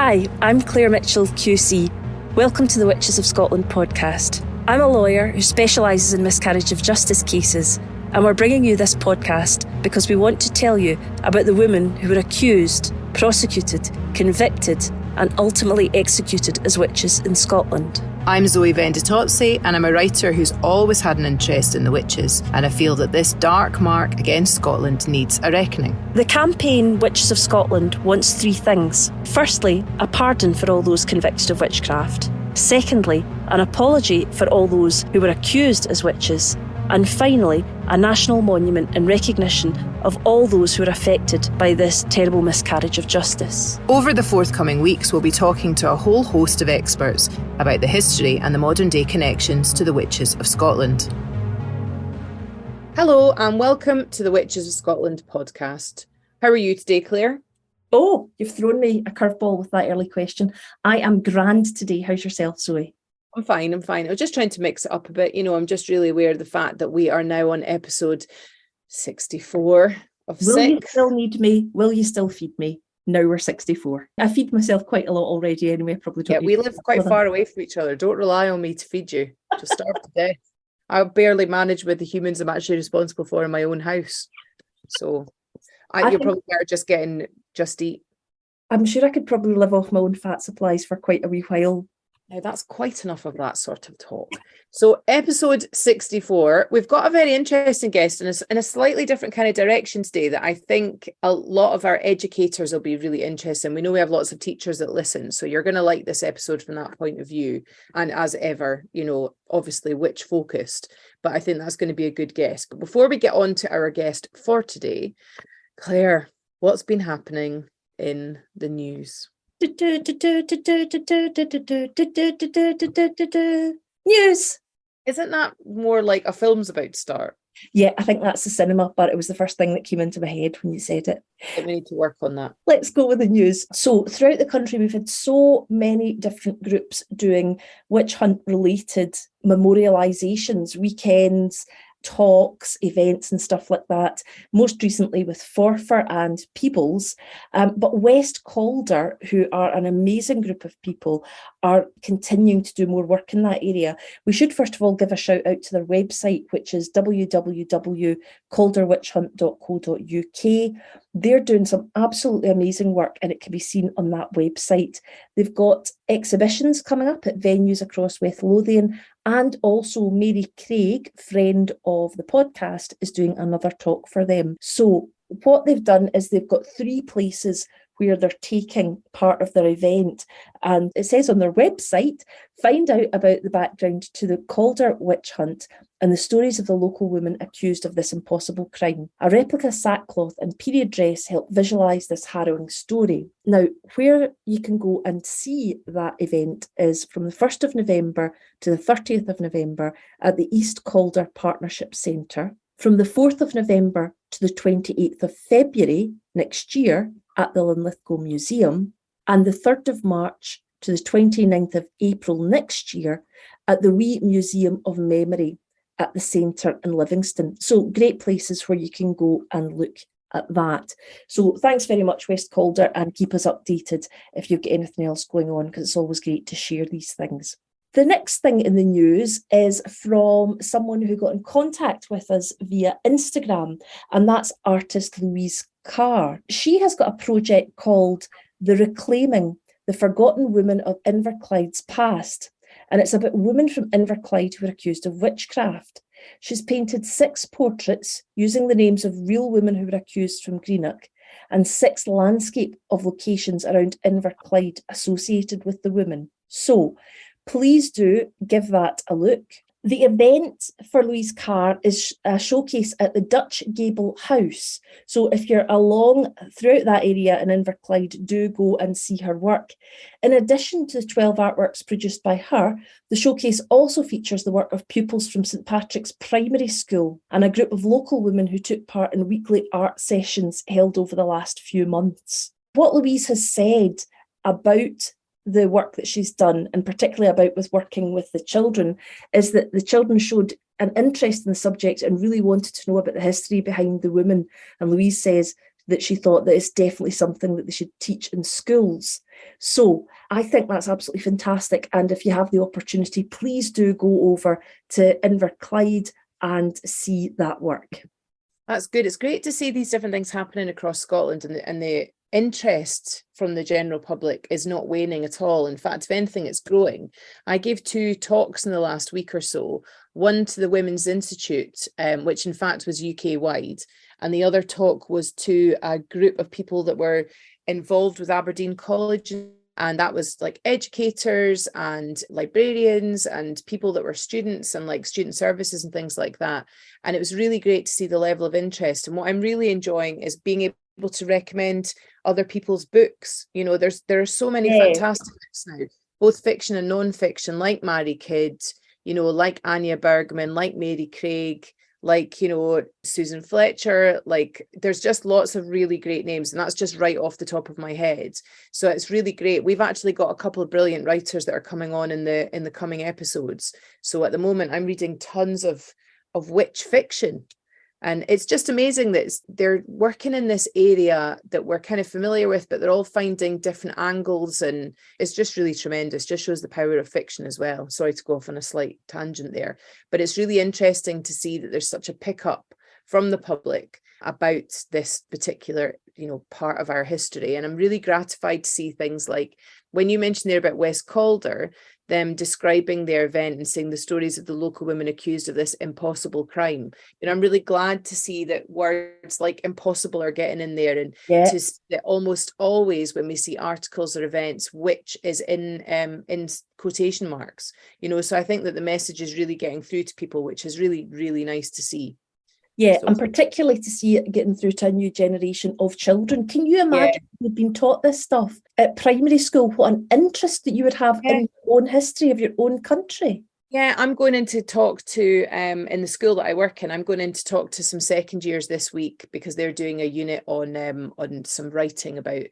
Hi, I'm Claire Mitchell, QC. Welcome to the Witches of Scotland podcast. I'm a lawyer who specialises in miscarriage of justice cases, and we're bringing you this podcast because we want to tell you about the women who were accused, prosecuted, convicted, and ultimately executed as witches in Scotland. I'm Zoe Venditozzi, and I'm a writer who's always had an interest in the witches, and I feel that this dark mark against Scotland needs a reckoning. The campaign Witches of Scotland wants three things. Firstly, a pardon for all those convicted of witchcraft. Secondly, an apology for all those who were accused as witches. And finally, a national monument in recognition of all those who are affected by this terrible miscarriage of justice. Over the forthcoming weeks, we'll be talking to a whole host of experts about the history and the modern day connections to the Witches of Scotland. Hello and welcome to the Witches of Scotland podcast. How are you today, Claire? Oh, you've thrown me a curveball with that early question. I am grand today. How's yourself, Zoe? I'm fine. I was just trying to mix it up a bit. You know, I'm just really aware of the fact that we are now on episode 64 of 6. Will you still need me? Will you still feed me? Now we're 64. I feed myself quite a lot already anyway. Probably don't. Yeah, we live quite far away from each other. Don't rely on me to feed you. Just starve to death. I barely manage with the humans I'm actually responsible for in my own house. So you're probably better just eat. I'm sure I could probably live off my own fat supplies for quite a wee while. Now, that's quite enough of that sort of talk. So episode 64, we've got a very interesting guest in a slightly different kind of direction today that I think a lot of our educators will be really interested in. We know we have lots of teachers that listen, so you're going to like this episode from that point of view. And as ever, you know, obviously witch focused, but I think that's going to be a good guest. But before we get on to our guest for today, Claire, what's been happening in the news? News. Isn't that more like a film's about to start? Yeah, I think that's the cinema, but it was the first thing that came into my head when you said it. We need to work on that. Let's go with the news. So throughout the country, we've had so many different groups doing witch hunt related memorialisations, weekends, talks, events and stuff like that, most recently with Forfar and Peebles. But West Calder, who are an amazing group of people, are continuing to do more work in that area. We should first of all give a shout out to their website, which is www.calderwitchhunt.co.uk. They're doing some absolutely amazing work and it can be seen on that website. They've got exhibitions coming up at venues across West Lothian, and also Mary Craig, friend of the podcast, is doing another talk for them. So what they've done is they've got 3 places where they're taking part of their event. And it says on their website, find out about the background to the Calder witch hunt and the stories of the local women accused of this impossible crime. A replica sackcloth and period dress help visualise this harrowing story. Now, where you can go and see that event is from the 1st of November to the 30th of November at the East Calder Partnership Centre, from the 4th of November to the 28th of February next year at the Linlithgow Museum, and the 3rd of March to the 29th of April next year at the Wee Museum of Memory at the Centre in Livingston. So great places where you can go and look at that. So thanks very much, West Calder, and keep us updated if you've got anything else going on, because it's always great to share these things. The next thing in the news is from someone who got in contact with us via Instagram, and that's artist Louise Carr. She has got a project called The Reclaiming the Forgotten Women of Inverclyde's Past, and it's about women from Inverclyde who are accused of witchcraft. She's painted 6 portraits using the names of real women who were accused from Greenock, and 6 landscape of locations around Inverclyde associated with the women. So please do give that a look. The event for Louise Carr is a showcase at the Dutch Gable House. So if you're along throughout that area in Inverclyde, do go and see her work. In addition to the 12 artworks produced by her, the showcase also features the work of pupils from St Patrick's Primary School and a group of local women who took part in weekly art sessions held over the last few months. What Louise has said about the work that she's done, and particularly about with working with the children, is that the children showed an interest in the subject and really wanted to know about the history behind the women. And Louise says that she thought that it's definitely something that they should teach in schools. So I think that's absolutely fantastic. And if you have the opportunity, please do go over to Inverclyde and see that work. That's good. It's great to see these different things happening across Scotland, and the interest from the general public is not waning at all. In fact, if anything, it's growing. I gave 2 talks in the last week or so, one to the Women's Institute, which in fact was UK wide, and the other talk was to a group of people that were involved with Aberdeen College. And that was like educators and librarians and people that were students and like student services and things like that. And it was really great to see the level of interest. And what I'm really enjoying is being able to recommend other people's books. You know, there are so many fantastic books now, both fiction and non-fiction, like Mary Kidd, you know, like Anya Bergman, like Mary Craig, like, you know, Susan Fletcher. Like, there's just lots of really great names, and that's just right off the top of my head. So it's really great. We've actually got a couple of brilliant writers that are coming on in the coming episodes. So at the moment, I'm reading tons of witch fiction. And it's just amazing that they're working in this area that we're kind of familiar with, but they're all finding different angles, and it's just really tremendous. Just shows the power of fiction as well. Sorry to go off on a slight tangent there, but it's really interesting to see that there's such a pickup from the public about this particular, you know, part of our history. And I'm really gratified to see things like when you mentioned there about West Calder, them describing their event and saying the stories of the local women accused of this impossible crime. You know, I'm really glad to see that words like impossible are getting in there, and to see that almost always when we see articles or events, witch is in quotation marks, you know. So I think that the message is really getting through to people, which is really, really nice to see. Yeah, and particularly to see it getting through to a new generation of children. Can you imagine you've been taught this stuff at primary school, what an interest that you would have in your own history of your own country? Yeah, I'm going in to talk to, in the school that I work in, I'm going in to talk to some second years this week, because they're doing a unit on some writing about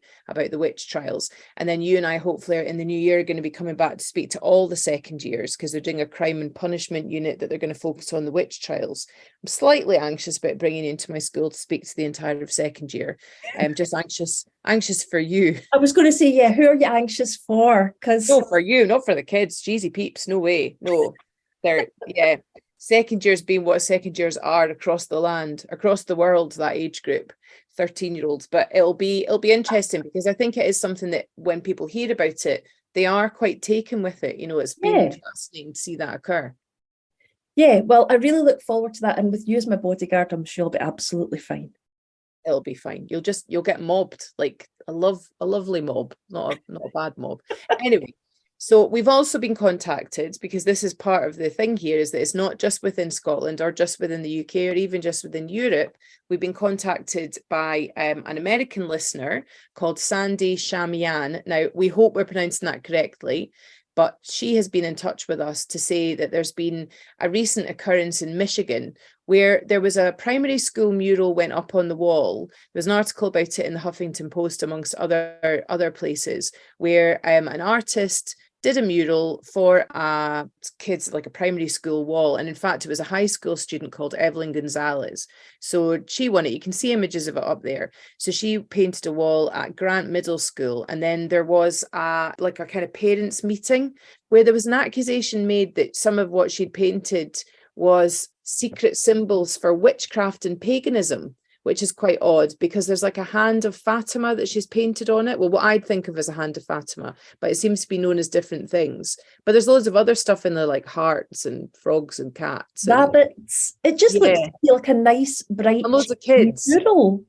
the witch trials. And then you and I, hopefully in the new year, are going to be coming back to speak to all the second years, because they're doing a crime and punishment unit that they're going to focus on the witch trials. I'm slightly anxious about bringing you into my school to speak to the entire of second year. I'm just anxious for you. I was going to say, yeah, who are you anxious for? Because no, for you, not for the kids. Jeezy peeps, no way, no. They're second years being what second years are across the land, across the world, that age group, 13-year-olds. But it'll be interesting, because I think it is something that when people hear about it, they are quite taken with it. You know, it's been fascinating to see that occur. Yeah, well, I really look forward to that. And with you as my bodyguard, I'm sure you'll be absolutely fine. It'll be fine. You'll get mobbed, like a lovely mob, not a bad mob. Anyway, so we've also been contacted, because this is part of the thing here, is that it's not just within Scotland or just within the UK or even just within Europe. We've been contacted by an American listener called Sandy Shamian. Now, we hope we're pronouncing that correctly, but she has been in touch with us to say that there's been a recent occurrence in Michigan where there was a primary school mural went up on the wall. There's an article about it in the Huffington Post, amongst other places, where an artist did a mural for kids, like a primary school wall. And in fact, it was a high school student called Evelyn Gonzalez. So she won it. You can see images of it up there. So she painted a wall at Grant Middle School. And then there was a kind of parents meeting where there was an accusation made that some of what she'd painted was secret symbols for witchcraft and paganism, which is quite odd, because there's like a hand of Fatima that she's painted on it. Well, what I'd think of as a hand of Fatima, but it seems to be known as different things. But there's loads of other stuff in there, like hearts and frogs and cats. Rabbits. It just looks like a nice, bright, and loads of kids. Mural.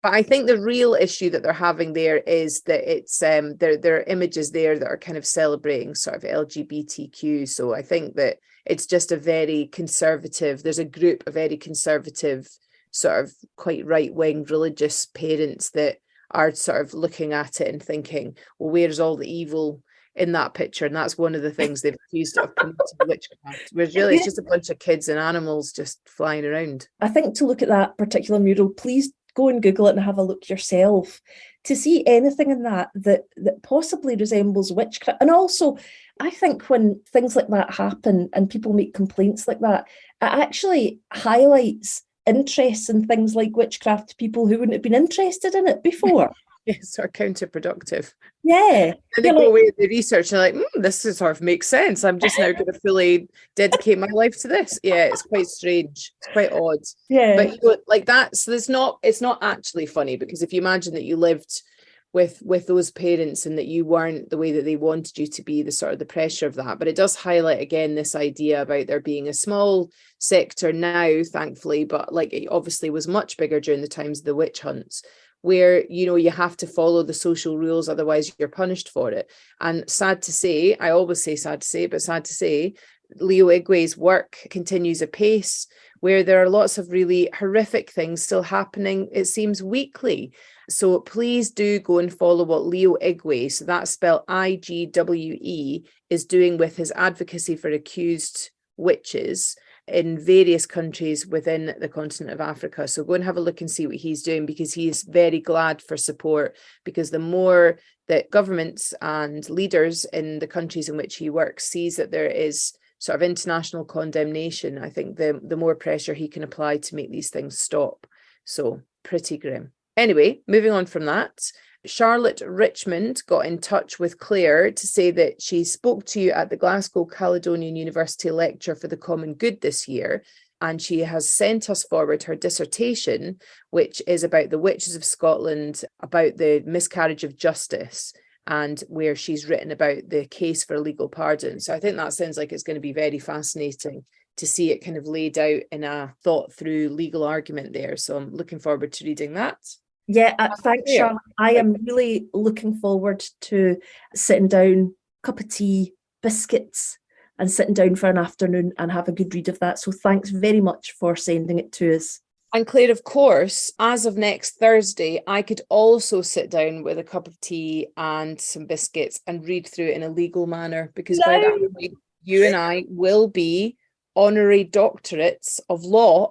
But I think the real issue that they're having there is that it's there are images there that are kind of celebrating sort of LGBTQ. So I think that it's just a very conservative, there's a group of very conservative, sort of quite right-wing religious parents that are sort of looking at it and thinking, well, where's all the evil in that picture? And that's one of the things they've accused of promoting witchcraft, whereas really it's just a bunch of kids and animals just flying around. I think to look at that particular mural, please go and Google it and have a look yourself to see anything in that possibly resembles witchcraft. And also, I think when things like that happen and people make complaints like that, it actually highlights interest in things like witchcraft to people who wouldn't have been interested in it before. It's sort of counterproductive. Yeah. And they go away with the research and they're like, this is sort of makes sense. I'm just now going to fully dedicate my life to this. Yeah, it's quite strange. It's quite odd. Yeah. But you know, like that's it's not actually funny, because if you imagine that you lived with those parents and that you weren't the way that they wanted you to be, the sort of the pressure of that. But it does highlight again this idea about there being a small sector now, thankfully, but like it obviously was much bigger during the times of the witch hunts, where, you know, you have to follow the social rules, otherwise you're punished for it. And sad to say, I always say sad to say, but sad to say, Leo Igwe's work continues apace, where there are lots of really horrific things still happening, it seems, weekly. So please do go and follow what Leo Igwe, so that's spelled IGWE, is doing with his advocacy for accused witches in various countries within the continent of Africa. So go and have a look and see what he's doing, because he's very glad for support, because the more that governments and leaders in the countries in which he works sees that there is sort of international condemnation, I think the more pressure he can apply to make these things stop. So pretty grim. Anyway, moving on from that, Charlotte Richmond got in touch with Claire to say that she spoke to you at the Glasgow Caledonian University lecture for the common good this year, and she has sent us forward her dissertation, which is about the Witches of Scotland, about the miscarriage of justice, and where she's written about the case for legal pardon. So I think that sounds like it's going to be very fascinating to see it kind of laid out in a thought through legal argument there. So I'm looking forward to reading that. Yeah, thanks, Charlotte. I am really looking forward to sitting down, cup of tea, biscuits, and sitting down for an afternoon and have a good read of that. So thanks very much for sending it to us. And Claire, of course, as of next Thursday, I could also sit down with a cup of tea and some biscuits and read through it in a legal manner, because by that point, you and I will be honorary doctors of law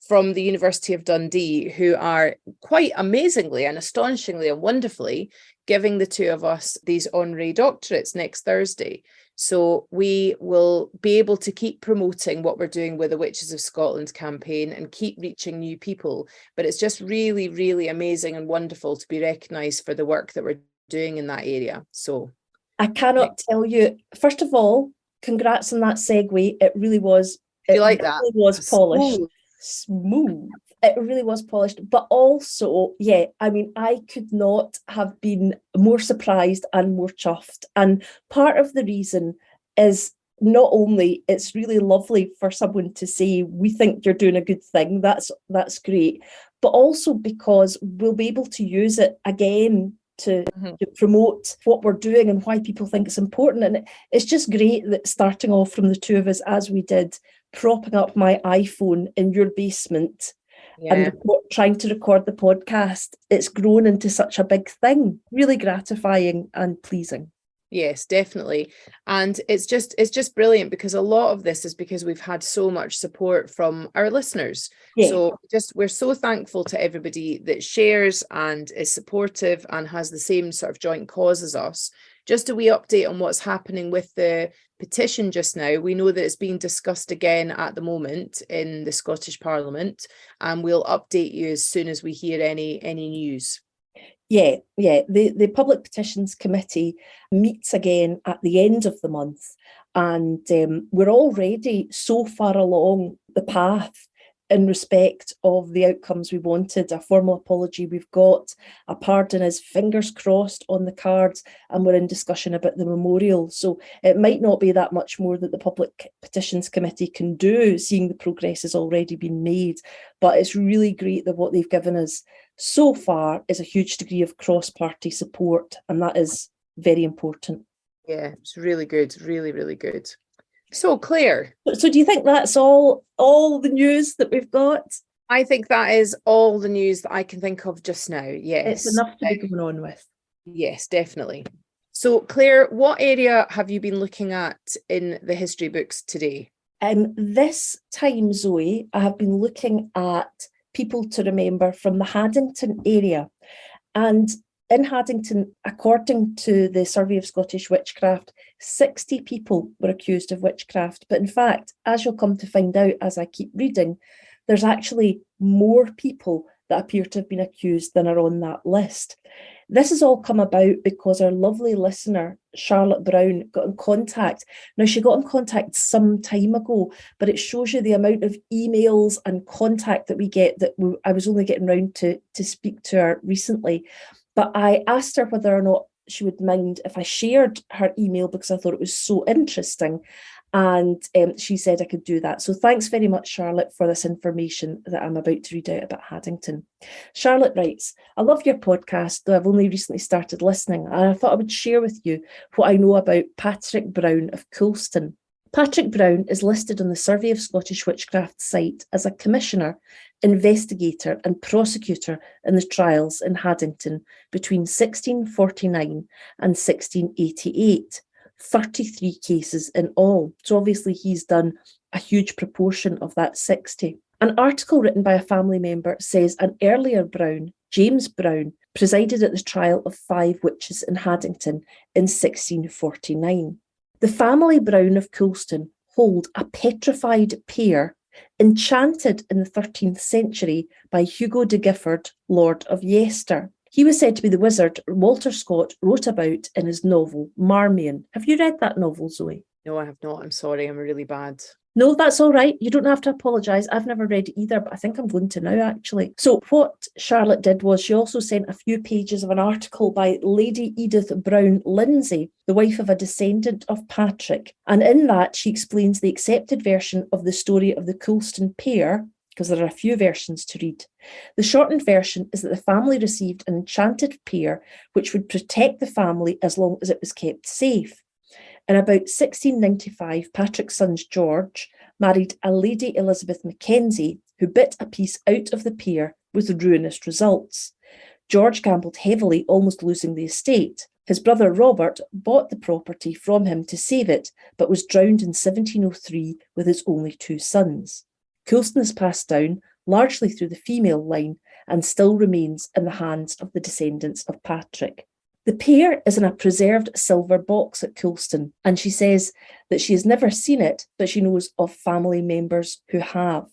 from the University of Dundee, who are quite amazingly and astonishingly and wonderfully giving the two of us these honorary doctorates next Thursday. So we will be able to keep promoting what we're doing with the Witches of Scotland campaign and keep reaching new people. But it's just really, really amazing and wonderful to be recognised for the work that we're doing in that area. So I cannot tell you, first of all, congrats on that segue. It really was. You like that? It was polished. Smooth. It really was polished. But also, yeah, I mean, I could not have been more surprised and more chuffed. And part of the reason is not only it's really lovely for someone to say, we think you're doing a good thing, that's great, but also because we'll be able to use it again to promote what we're doing and why people think it's important. And it's just great that starting off from the two of us as we did, propping up my iPhone in your basement and trying to record the podcast, it's grown into such a big thing. Really gratifying and pleasing. Yes, definitely. And it's just brilliant, because a lot of this is because we've had so much support from our listeners. Yeah. So we're so thankful to everybody that shares and is supportive and has the same sort of joint cause as us. Just a wee update on what's happening with the petition just now. We know that it's being discussed again at the moment in the Scottish Parliament, and we'll update you as soon as we hear any news. Yeah. The Public Petitions Committee meets again at the end of the month, and we're already so far along the path in respect of the outcomes we wanted. A formal apology we've got, a pardon is fingers crossed on the cards, and we're in discussion about the memorial. So it might not be that much more that the Public Petitions Committee can do, seeing the progress has already been made. But it's really great that what they've given us so far is a huge degree of cross-party support, and that is very important. Yeah, it's really good, really, really good. So Claire. So do you think that's all the news that we've got? I think that is all the news that I can think of just now. Yes. It's enough to be going on with. Yes, definitely. So Claire, what area have you been looking at in the history books today? This time, Zoe, I have been looking at people to remember from the Haddington area. And in Haddington, according to the Survey of Scottish Witchcraft, 60 people were accused of witchcraft. But in fact, as you'll come to find out as I keep reading, there's actually more people that appear to have been accused than are on that list. This has all come about because our lovely listener, Charlotte Brown, got in contact. Now, she got in contact some time ago, but it shows you the amount of emails and contact that we get that I was only getting round to speak to her recently. But I asked her whether or not she would mind if I shared her email because I thought it was so interesting. And she said I could do that. So thanks very much, Charlotte, for this information that I'm about to read out about Haddington. Charlotte writes, I love your podcast, though I've only recently started listening, and I thought I would share with you what I know about Patrick Brown of Coulston. Patrick Brown is listed on the Survey of Scottish Witchcraft site as a commissioner, investigator and prosecutor in the trials in Haddington between 1649 and 1688. 33 cases in all. So obviously he's done a huge proportion of that 60. An article written by a family member says an earlier Brown, James Brown, presided at the trial of 5 witches in Haddington in 1649. The family Brown of Coulston hold a petrified pear enchanted in the 13th century by Hugo de Gifford, Lord of Yester. He was said to be the wizard Walter Scott wrote about in his novel Marmion. Have you read that novel, Zoe? No, I have not. I'm sorry. I'm really bad. No, that's all right. You don't have to apologise. I've never read it either, but I think I'm going to now, actually. So what Charlotte did was she also sent a few pages of an article by Lady Edith Brown Lindsay, the wife of a descendant of Patrick. And in that, she explains the accepted version of the story of the Coulston pear, because there are a few versions to read. The shortened version is that the family received an enchanted pear which would protect the family as long as it was kept safe. In about 1695, Patrick's son George married a Lady Elizabeth Mackenzie, who bit a piece out of the pear with ruinous results. George gambled heavily, almost losing the estate. His brother Robert bought the property from him to save it, but was drowned in 1703 with his only 2 sons. Coulston is passed down largely through the female line and still remains in the hands of the descendants of Patrick. The pear is in a preserved silver box at Coulston, and she says that she has never seen it, but she knows of family members who have.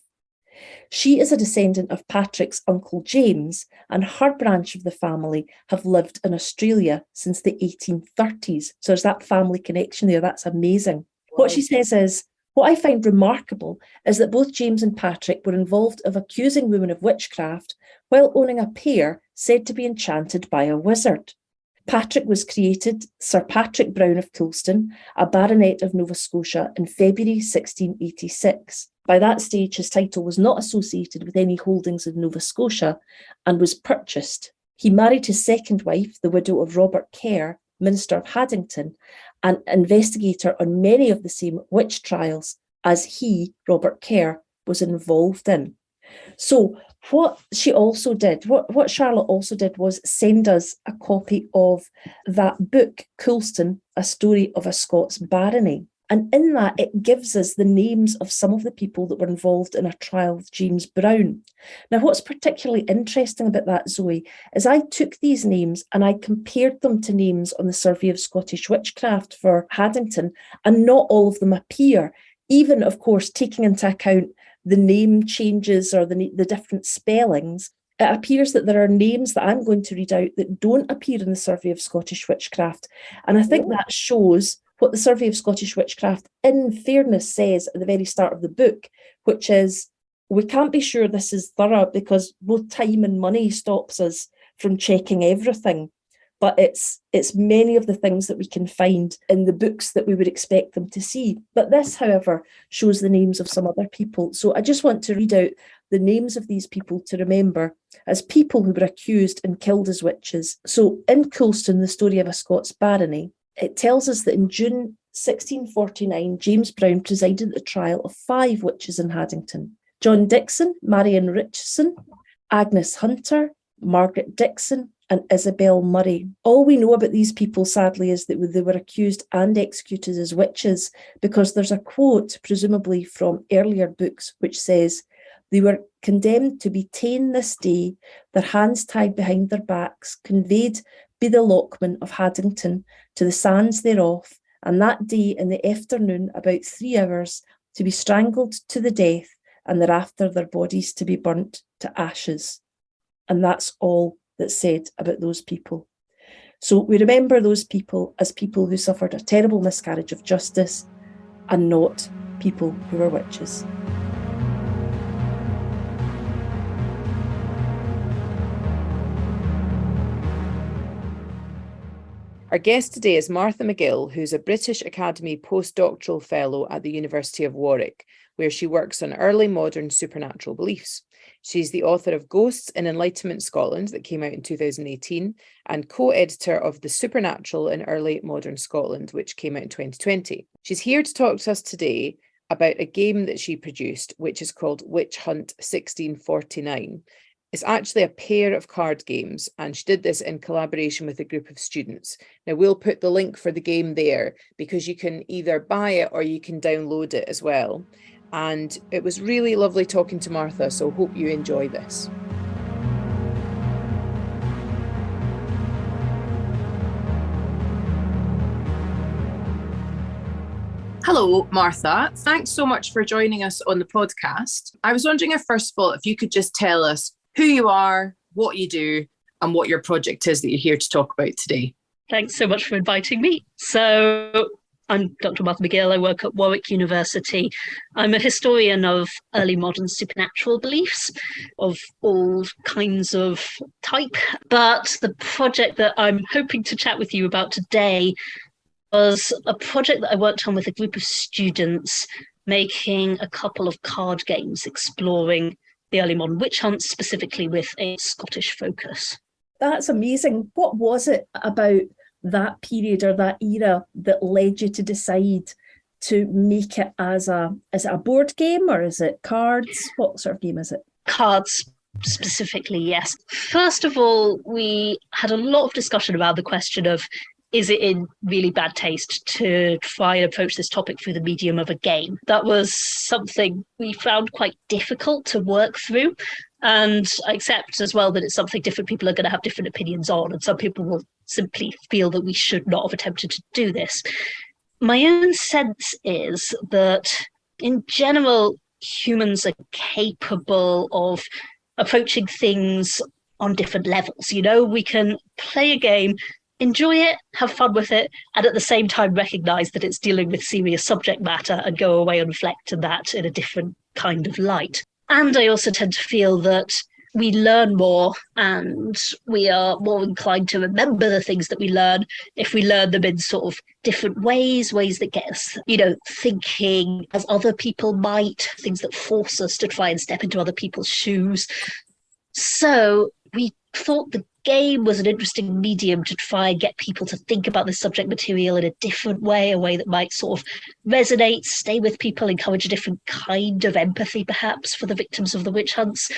She is a descendant of Patrick's uncle James, and her branch of the family have lived in Australia since the 1830s. So there's that family connection there. That's amazing. Wow. What she says is, what I find remarkable is that both James and Patrick were involved of accusing women of witchcraft while owning a pear said to be enchanted by a wizard. Patrick was created Sir Patrick Brown of Coulston, a baronet of Nova Scotia, in February 1686. By that stage, his title was not associated with any holdings in Nova Scotia and was purchased. He married his second wife, the widow of Robert Kerr, Minister of Haddington, an investigator on many of the same witch trials as he, Robert Kerr, was involved in. So what she also did, what Charlotte also did was send us a copy of that book, Coulston, A Story of a Scots Barony. And in that, it gives us the names of some of the people that were involved in a trial with James Brown. Now, what's particularly interesting about that, Zoe, is I took these names and I compared them to names on the Survey of Scottish Witchcraft for Haddington, and not all of them appear, even, of course, taking into account the name changes or the different spellings. It appears that there are names that I'm going to read out that don't appear in the Survey of Scottish Witchcraft. And I think that shows what the Survey of Scottish Witchcraft, in fairness, says at the very start of the book, which is, we can't be sure this is thorough because both time and money stops us from checking everything. But it's many of the things that we can find in the books that we would expect them to see. But this, however, shows the names of some other people. So I just want to read out the names of these people to remember as people who were accused and killed as witches. So in Coulston, the Story of a Scots Barony, it tells us that in June 1649, James Brown presided at the trial of 5 witches in Haddington: John Dixon, Marion Richardson, Agnes Hunter, Margaret Dixon, and Isabel Murray. All we know about these people, sadly, is that they were accused and executed as witches, because there's a quote, presumably from earlier books, which says, "They were condemned to be ta'en this day, their hands tied behind their backs, conveyed by the lockman of Haddington to the sands thereof, and that day in the afternoon about 3 hours to be strangled to the death, and thereafter their bodies to be burnt to ashes." And that's all that's said about those people. So we remember those people as people who suffered a terrible miscarriage of justice and not people who were witches. Our guest today is Martha McGill, who's a British Academy postdoctoral fellow at the University of Warwick, where she works on early modern supernatural beliefs. She's the author of Ghosts in Enlightenment Scotland, that came out in 2018, and co-editor of The Supernatural in Early Modern Scotland, which came out in 2020. She's here to talk to us today about a game that she produced, which is called Witch Hunt 1649. It's actually a pair of card games, and she did this in collaboration with a group of students. Now, we'll put the link for the game there because you can either buy it or you can download it as well. And it was really lovely talking to Martha, so hope you enjoy this. Hello, Martha. Thanks so much for joining us on the podcast. I was wondering if, first of all, if you could just tell us who you are, what you do, and what your project is that you're here to talk about today. Thanks so much for inviting me. So I'm Dr Martha McGill. I work at Warwick University. I'm a historian of early modern supernatural beliefs of all kinds of type. But the project that I'm hoping to chat with you about today was a project that I worked on with a group of students, making a couple of card games exploring the early modern witch hunts, specifically with a Scottish focus. That's amazing. What was it about that period or that era that led you to decide to make it is it a board game or is it cards? What sort of game is it? Cards specifically, yes. First of all, we had a lot of discussion about the question of, is it in really bad taste to try and approach this topic through the medium of a game? That was something we found quite difficult to work through. And I accept as well that it's something different people are going to have different opinions on. And some people will simply feel that we should not have attempted to do this. My own sense is that in general, humans are capable of approaching things on different levels. You know, we can play a game, enjoy it, have fun with it, and at the same time recognise that it's dealing with serious subject matter and go away and reflect on that in a different kind of light. And I also tend to feel that we learn more and we are more inclined to remember the things that we learn if we learn them in sort of different ways that get us, thinking as other people might, things that force us to try and step into other people's shoes. So we thought the game was an interesting medium to try and get people to think about this subject material in a different way, a way that might sort of resonate, stay with people, encourage a different kind of empathy, perhaps, for the victims of the witch hunts.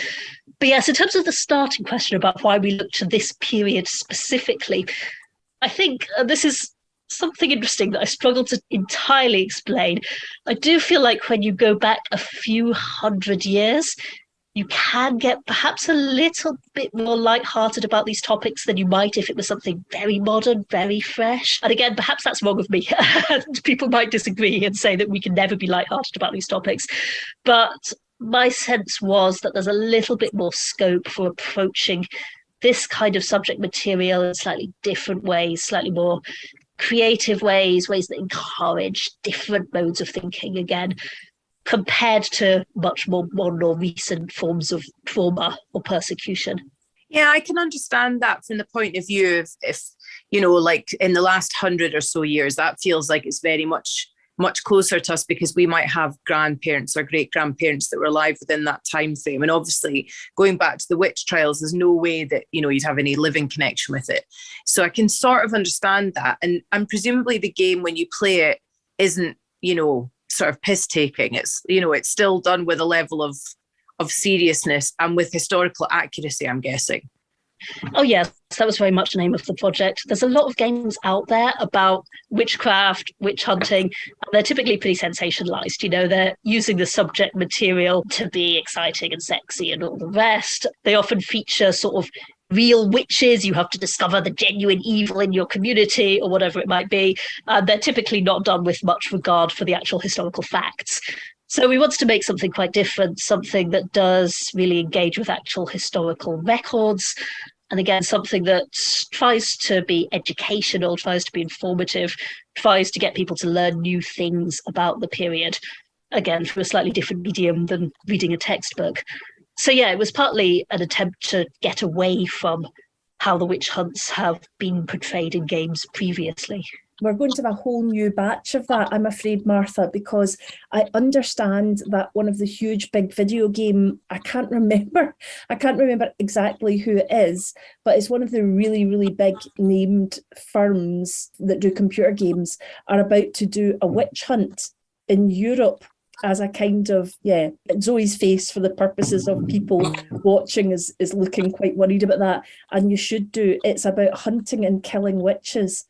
But yes, in terms of the starting question about why we look to this period specifically, I think this is something interesting that I struggle to entirely explain. I do feel like when you go back a few hundred years, you can get perhaps a little bit more lighthearted about these topics than you might if it was something very modern, very fresh. And again, perhaps that's wrong with me. People might disagree and say that we can never be lighthearted about these topics. But my sense was that there's a little bit more scope for approaching this kind of subject material in slightly different ways, slightly more creative ways that encourage different modes of thinking again, compared to much more modern or recent forms of trauma or persecution. Yeah, I can understand that from the point of view of if, like in the last 100 or so years, that feels like it's very much closer to us because we might have grandparents or great-grandparents that were alive within that time frame. And obviously, going back to the witch trials, there's no way that, you'd have any living connection with it. So I can sort of understand that. And presumably the game, when you play it, isn't, sort of piss taking. It's it's still done with a level of seriousness and with historical accuracy, I'm guessing. Oh yes, that was very much the name of the project. There's a lot of games out there about witchcraft, witch hunting, and they're typically pretty sensationalized. They're using the subject material to be exciting and sexy and all the rest. They often feature sort of real witches. You have to discover the genuine evil in your community or whatever it might be. They're typically not done with much regard for the actual historical facts. So we wanted to make something quite different, something that does really engage with actual historical records. And again, something that tries to be educational, tries to be informative, tries to get people to learn new things about the period, again, through a slightly different medium than reading a textbook. So yeah, it was partly an attempt to get away from how the witch hunts have been portrayed in games previously. We're going to have a whole new batch of that, I'm afraid, Martha, because I understand that one of the huge big video game, I can't remember exactly who it is, but it's one of the really, really big named firms that do computer games are about to do a witch hunt in Europe as a kind of, Zoe's face for the purposes of people watching is looking quite worried about that. And you should do. It's about hunting and killing witches.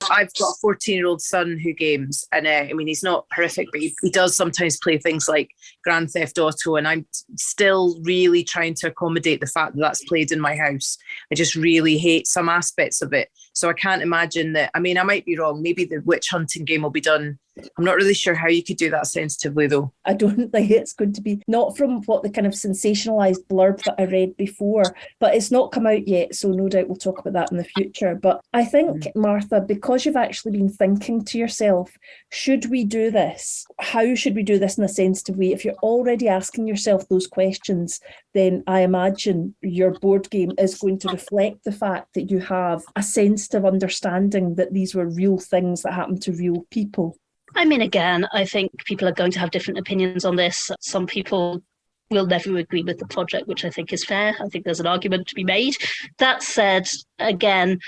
I've got a 14-year-old son who games, and I mean, he's not horrific, but he does sometimes play things like Grand Theft Auto, and I'm still really trying to accommodate the fact that that's played in my house. I just really hate some aspects of it. So I can't imagine that. I mean, I might be wrong. Maybe the witch hunting game will be done. I'm not really sure how you could do that sensitively, though. I don't think it's going to be, not from what the kind of sensationalized blurb that I read before, but it's not come out yet. So no doubt we'll talk about that in the future. But I think, Martha, because you've actually been thinking to yourself, should we do this? How should we do this in a sensitive way? If you're already asking yourself those questions, then I imagine your board game is going to reflect the fact that you have a sensitive understanding that these were real things that happened to real people. I mean, again, I think people are going to have different opinions on this. Some people will never agree with the project, which I think is fair. I think there's an argument to be made. That said, again,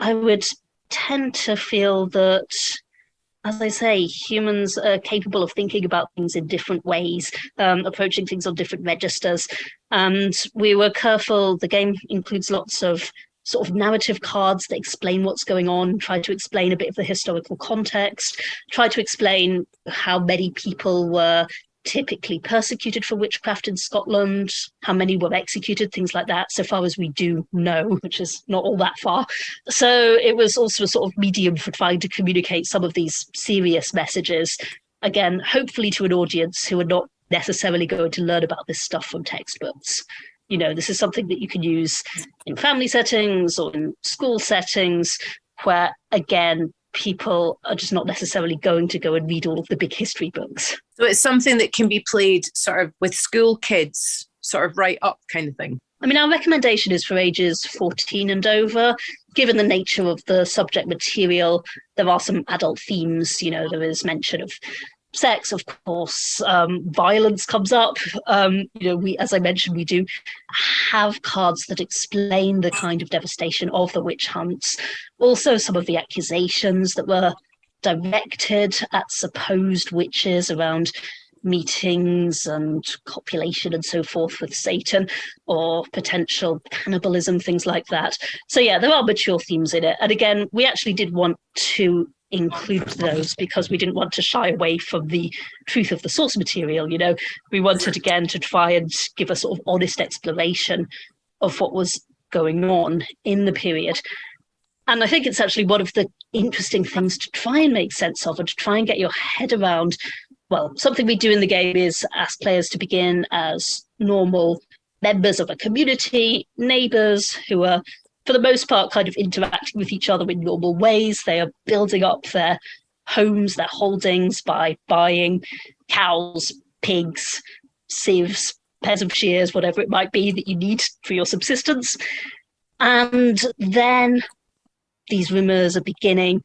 I would tend to feel that, as I say, humans are capable of thinking about things in different ways, approaching things on different registers. And we were careful. The game includes lots of sort of narrative cards that explain what's going on, try to explain a bit of the historical context, try to explain how many people were typically persecuted for witchcraft in Scotland, how many were executed, things like that, so far as we do know, which is not all that far. So it was also a sort of medium for trying to communicate some of these serious messages, again, hopefully to an audience who are not necessarily going to learn about this stuff from textbooks. You know, this is something that you can use in family settings or in school settings where, again, people are just not necessarily going to go and read all of the big history books. So it's something that can be played sort of with school kids, sort of right up kind of thing. I mean, our recommendation is for ages 14 and over. Given the nature of the subject material, there are some adult themes. You know, there is mention of sex, of course, violence comes up. You know, we, as I mentioned, we do have cards that explain the kind of devastation of the witch hunts. Also, some of the accusations that were directed at supposed witches around meetings and copulation and so forth with Satan, or potential cannibalism, things like that. So yeah, there are mature themes in it. And again, we actually did want to include those because we didn't want to shy away from the truth of the source material. You know, we wanted again to try and give a sort of honest exploration of what was going on in the period. And I think it's actually one of the interesting things to try and make sense of and to try and get your head around. Well, something we do in the game is ask players to begin as normal members of a community, neighbours who are, for the most part, kind of interacting with each other in normal ways. They are building up their homes, their holdings by buying cows, pigs, sieves, pairs of shears, whatever it might be that you need for your subsistence. And then these rumours are beginning.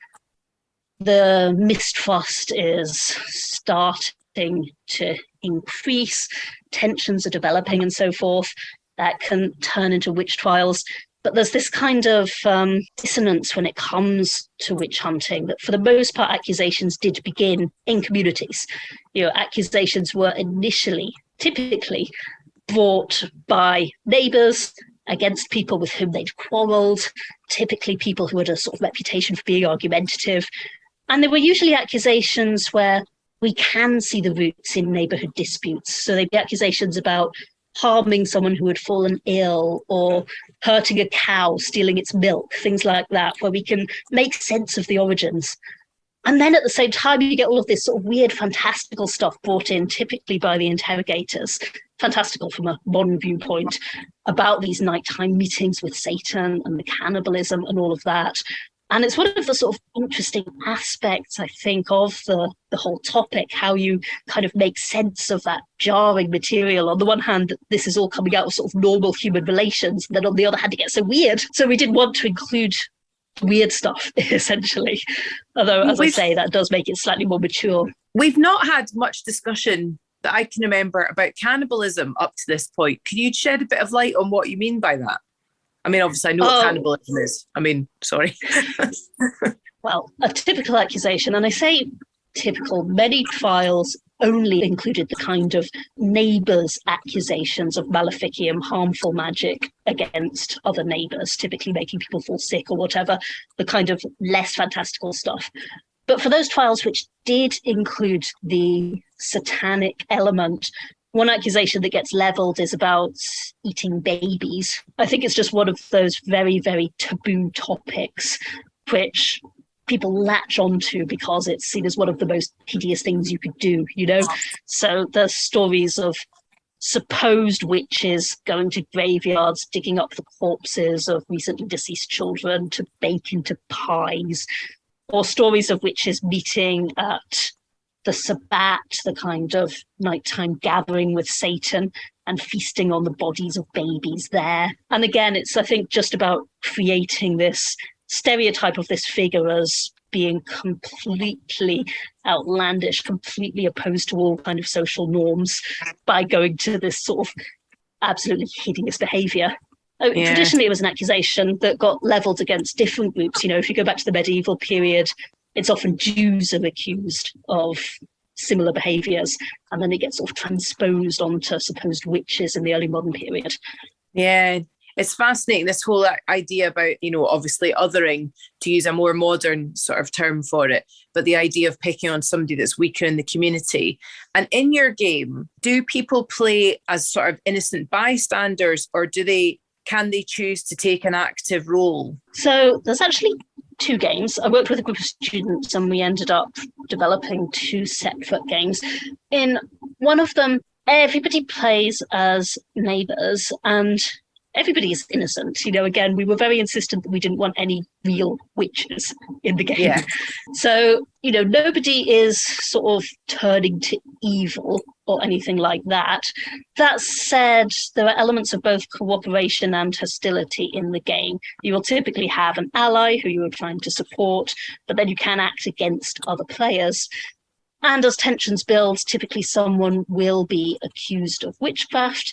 The mistrust is starting to increase. Tensions are developing and so forth. That can turn into witch trials. But there's this kind of dissonance when it comes to witch hunting that for the most part, accusations did begin in communities. You know, accusations were initially, typically, brought by neighbours against people with whom they'd quarrelled, typically people who had a sort of reputation for being argumentative. And there were usually accusations where we can see the roots in neighbourhood disputes. So they'd be accusations about harming someone who had fallen ill or hurting a cow, stealing its milk, things like that, where we can make sense of the origins. And then at the same time, you get all of this sort of weird, fantastical stuff brought in, typically by the interrogators, fantastical from a modern viewpoint, about these nighttime meetings with Satan and the cannibalism and all of that. And it's one of the sort of interesting aspects, I think, of the whole topic, how you kind of make sense of that jarring material. On the one hand, this is all coming out of sort of normal human relations, and then on the other hand, it gets so weird. So we didn't want to include weird stuff, essentially. Although, as I say, that does make it slightly more mature. We've not had much discussion that I can remember about cannibalism up to this point. Can you shed a bit of light on what you mean by that? I mean, obviously, I know what cannibalism is. I mean, sorry. Well, a typical accusation, and I say typical, many trials only included the kind of neighbours' accusations of maleficium, harmful magic against other neighbours, typically making people fall sick or whatever, the kind of less fantastical stuff. But for those trials which did include the satanic element, one accusation that gets levelled is about eating babies. I think it's just one of those very, very taboo topics which people latch onto because it's seen as one of the most hideous things you could do, you know? So there's stories of supposed witches going to graveyards, digging up the corpses of recently deceased children to bake into pies, or stories of witches meeting at the Sabbat, the kind of nighttime gathering with Satan, and feasting on the bodies of babies there. And again, it's, I think, just about creating this stereotype of this figure as being completely outlandish, completely opposed to all kind of social norms by going to this sort of absolutely hideous behaviour. Yeah. Traditionally, it was an accusation that got levelled against different groups. You know, if you go back to the medieval period, it's often Jews are accused of similar behaviours, and then it gets sort of transposed onto supposed witches in the early modern period. Yeah, it's fascinating, this whole idea about, you know, obviously othering, to use a more modern sort of term for it, but the idea of picking on somebody that's weaker in the community. And in your game, do people play as sort of innocent bystanders, or can they choose to take an active role? So there's actually two games. I worked with a group of students and we ended up developing two separate games. In one of them, everybody plays as neighbours and everybody is innocent. You know, again, we were very insistent that we didn't want any real witches in the game. Yeah. So, you know, nobody is sort of turning to evil or anything like that. That said, there are elements of both cooperation and hostility in the game. You will typically have an ally who you are trying to support, but then you can act against other players. And as tensions build, typically someone will be accused of witchcraft.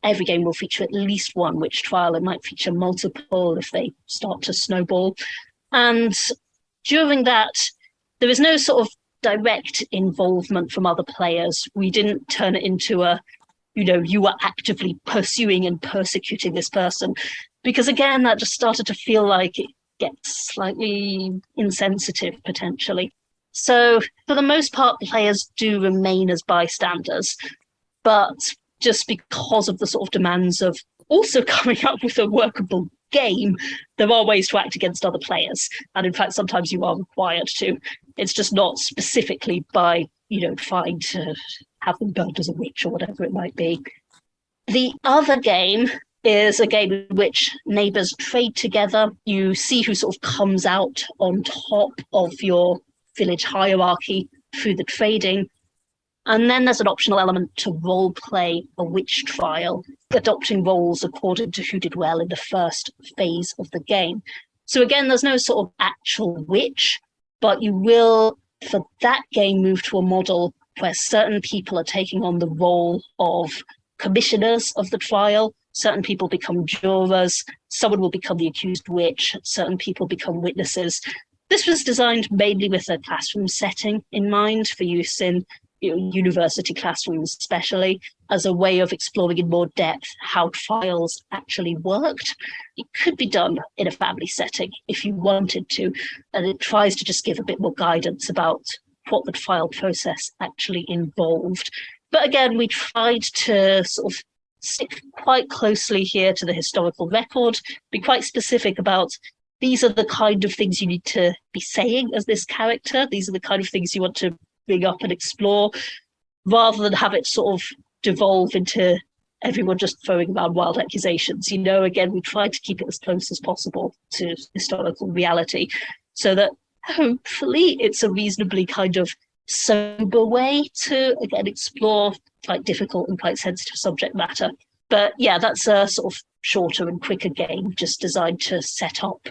Every game will feature at least one witch trial. It might feature multiple if they start to snowball. And during that, there is no sort of direct involvement from other players. We didn't turn it into a, you know, you are actively pursuing and persecuting this person. Because again, that just started to feel like it gets slightly insensitive, potentially. So for the most part, players do remain as bystanders. But just because of the sort of demands of also coming up with a workable game, there are ways to act against other players. And in fact, sometimes you are required to. It's just not specifically by, you know, trying to have them burned as a witch or whatever it might be. The other game is a game in which neighbours trade together. You see who sort of comes out on top of your village hierarchy through the trading. And then there's an optional element to role play a witch trial, adopting roles according to who did well in the first phase of the game. So again, there's no sort of actual witch, but you will, for that game, move to a model where certain people are taking on the role of commissioners of the trial. Certain people become jurors. Someone will become the accused witch. Certain people become witnesses. This was designed mainly with a classroom setting in mind for use in university classrooms, especially as a way of exploring in more depth how trials actually worked. It could be done in a family setting if you wanted to, and it tries to just give a bit more guidance about what the trial process actually involved. But again, we tried to sort of stick quite closely here to the historical record, be quite specific about these are the kind of things you need to be saying as this character. These are the kind of things you want to bring up and explore, rather than have it sort of devolve into everyone just throwing around wild accusations. Again, we try to keep it as close as possible to historical reality, so that hopefully it's a reasonably kind of sober way to, again, explore quite difficult and quite sensitive subject matter. But yeah, that's a sort of shorter and quicker game, just designed to set up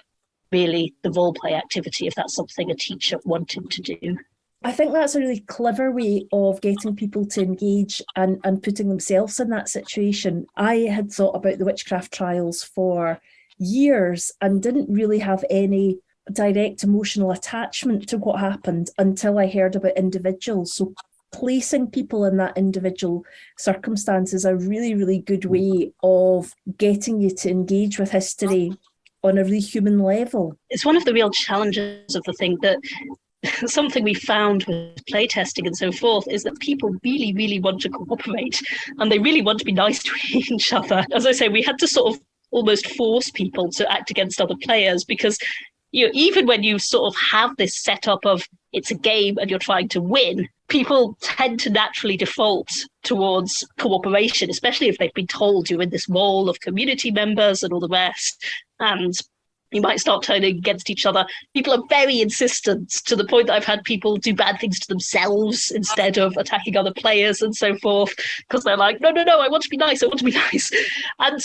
really the role play activity, if that's something a teacher wanted to do. I think that's a really clever way of getting people to engage and putting themselves in that situation. I had thought about the witchcraft trials for years and didn't really have any direct emotional attachment to what happened until I heard about individuals. So placing people in that individual circumstance is a really, really good way of getting you to engage with history on a really human level. It's one of the real challenges of the thing, that something we found with playtesting and so forth is that people really, really want to cooperate, and they really want to be nice to each other. As I say, we had to sort of almost force people to act against other players, because even when you sort of have this setup of it's a game and you're trying to win, people tend to naturally default towards cooperation, especially if they've been told you're in this role of community members and all the rest, and you might start turning against each other. People are very insistent, to the point that I've had people do bad things to themselves instead of attacking other players and so forth, because they're like, no, I want to be nice, And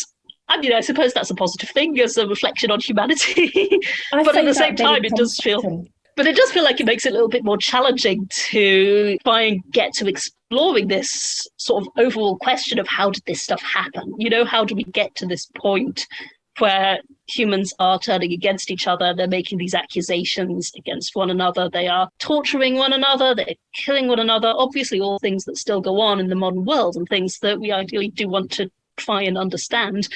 I suppose that's a positive thing as a reflection on humanity. But at the same time, it does feel like it makes it a little bit more challenging to try and get to exploring this sort of overall question of how did this stuff happen? How do we get to this point where humans are turning against each other? They're making these accusations against one another. They are torturing one another. They're killing one another. Obviously, all things that still go on in the modern world and things that we ideally do want to try and understand.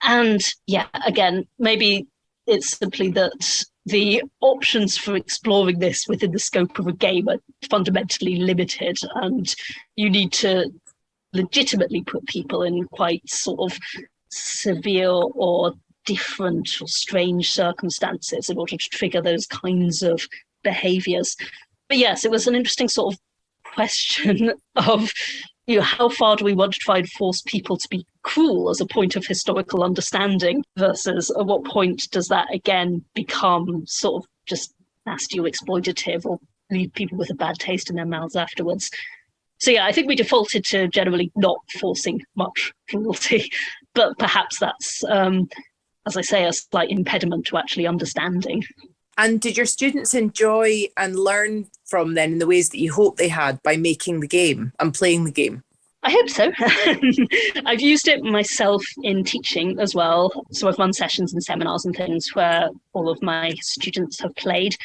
And yeah, again, maybe it's simply that the options for exploring this within the scope of a game are fundamentally limited, and you need to legitimately put people in quite sort of severe or different or strange circumstances in order to trigger those kinds of behaviours. But yes, it was an interesting sort of question of how far do we want to try and force people to be cruel as a point of historical understanding, versus at what point does that again become sort of just nasty or exploitative or leave people with a bad taste in their mouths afterwards. So yeah, I think we defaulted to generally not forcing much cruelty, but perhaps that's, as I say, a slight impediment to actually understanding. And did your students enjoy and learn from then in the ways that you hoped they had by making the game and playing the game? I hope so. I've used it myself in teaching as well. So I've run sessions and seminars and things where all of my students have played,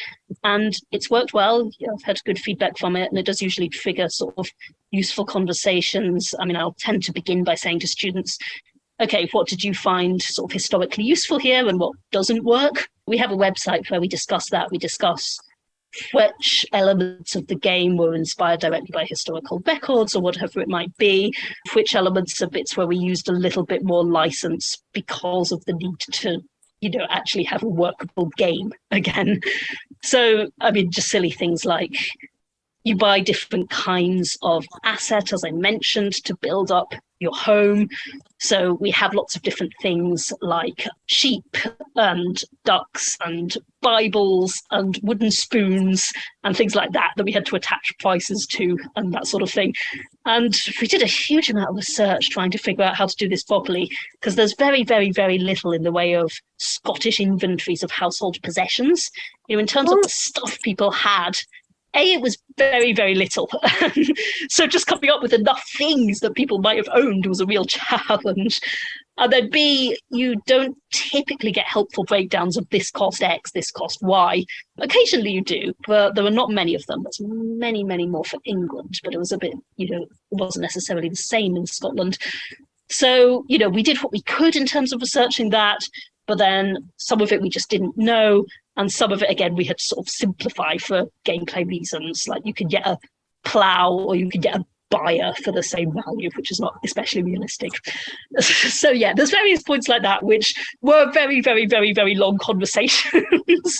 and it's worked well. I've had good feedback from it, and it does usually trigger sort of useful conversations. I mean, I'll tend to begin by saying to students, okay, what did you find sort of historically useful here and what doesn't work? We have a website where we discuss that. We discuss which elements of the game were inspired directly by historical records or whatever it might be, which elements are bits where we used a little bit more license because of the need to, actually have a workable game again. So, I mean, just silly things like you buy different kinds of asset, as I mentioned, to build up your home. So we have lots of different things like sheep and ducks and Bibles and wooden spoons and things like that we had to attach prices to and that sort of thing. And we did a huge amount of research trying to figure out how to do this properly, because there's very, very, very little in the way of Scottish inventories of household possessions. In terms of the stuff people had, it was very, very little. So just coming up with enough things that people might have owned was a real challenge. And then B, you don't typically get helpful breakdowns of this cost X, this cost Y. Occasionally you do, but there were not many of them. There's many, many more for England, but it was a bit, it wasn't necessarily the same in Scotland. So, we did what we could in terms of researching that, but then some of it we just didn't know. And some of it, again, we had to sort of simplify for gameplay reasons. Like you could get a plough or you could get a buyer for the same value, which is not especially realistic. So yeah, there's various points like that, which were very, very, very, very long conversations.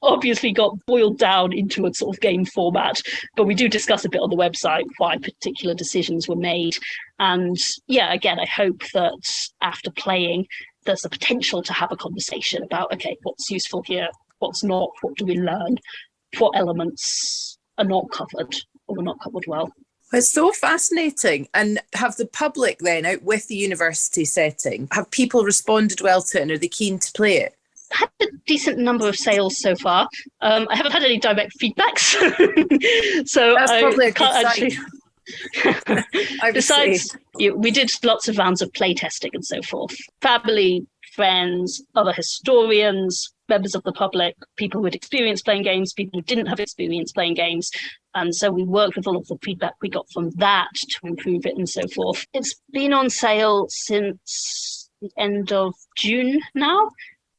Obviously got boiled down into a sort of game format, but we do discuss a bit on the website why particular decisions were made. And yeah, again, I hope that after playing, there's the potential to have a conversation about, okay, what's useful here, what's not, what do we learn, what elements are not covered or were not covered well. It's so fascinating. And have the public then, out with the university setting, have people responded well to it and are they keen to play it? Had a decent number of sales so far. I haven't had any direct feedback, so that's probably a good sign. Besides, we did lots of rounds of play testing and so forth. Family, friends, other historians, members of the public, people who had experience playing games, people who didn't have experience playing games. And so we worked with all of the feedback we got from that to improve it and so forth. It's been on sale since the end of June now.